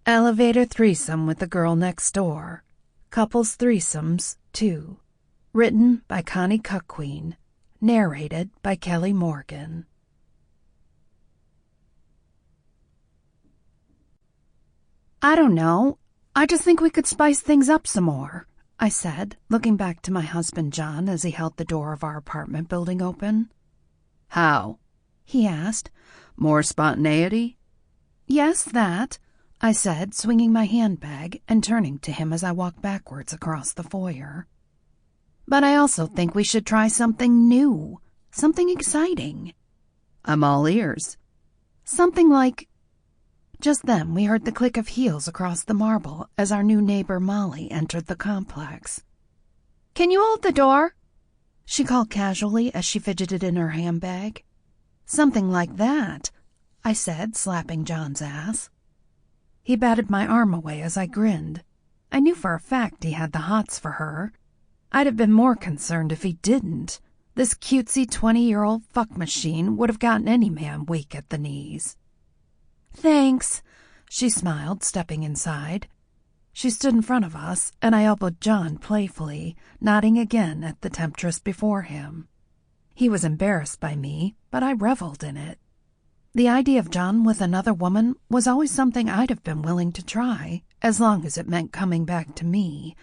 Elevator Threesome with the Girl Next Door. Couples Threesomes 2. Written by Connie Cuckquean. Narrated by Kelly Morgan. I don't know. I just think we could spice things up some more, I said, looking back to my husband John as he held the door of our apartment building open. How? He asked. More spontaneity? Yes, that, I said, swinging my handbag and turning to him as I walked backwards across the foyer. But I also think we should try something new, something exciting. I'm all ears. Something like... Just then we heard the click of heels across the marble as our new neighbor Molly entered the complex. "Can you hold the door?" she called casually as she fidgeted in her handbag. "Something like that," I said, slapping John's ass. He batted my arm away as I grinned. I knew for a fact he had the hots for her. I'd have been more concerned if he didn't. This cutesy 20-year-old fuck machine would have gotten any man weak at the knees. "Thanks," she smiled, stepping inside. She stood in front of us, and I elbowed John playfully, nodding again at the temptress before him. He was embarrassed by me, but I reveled in it. The idea of John with another woman was always something I'd have been willing to try, as long as it meant coming back to me.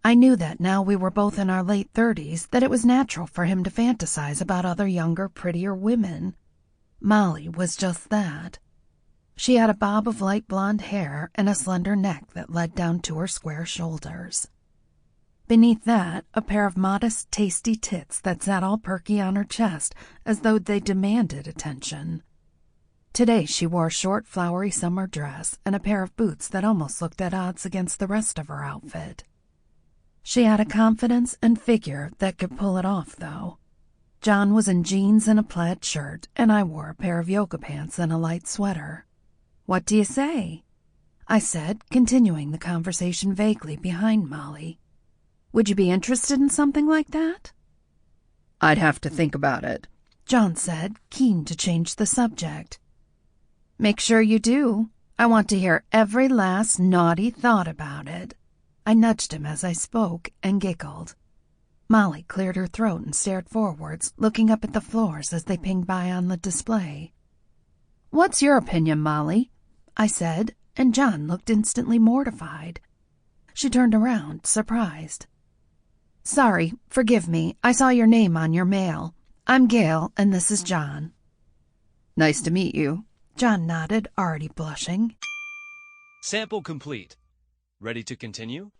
I knew that now we were both in our late 30s that it was natural for him to fantasize about other younger, prettier women. Molly was just that. She had a bob of light blonde hair and a slender neck that led down to her square shoulders. Beneath that, a pair of modest, tasty tits that sat all perky on her chest as though they demanded attention. Today she wore a short, flowery summer dress and a pair of boots that almost looked at odds against the rest of her outfit. She had a confidence and figure that could pull it off, though. John was in jeans and a plaid shirt, and I wore a pair of yoga pants and a light sweater. "What do you say?" I said, continuing the conversation vaguely behind Molly. "Would you be interested in something like that?" "I'd have to think about it," John said, keen to change the subject. "Make sure you do. I want to hear every last naughty thought about it." I nudged him as I spoke and giggled. Molly cleared her throat and stared forwards, looking up at the floors as they pinged by on the display. "What's your opinion, Molly?" I said, and John looked instantly mortified. She turned around, surprised. "Sorry, forgive me, I saw your name on your mail. I'm Gail, and this is John." "Nice to meet you." John nodded, already blushing. Sample complete. Ready to continue?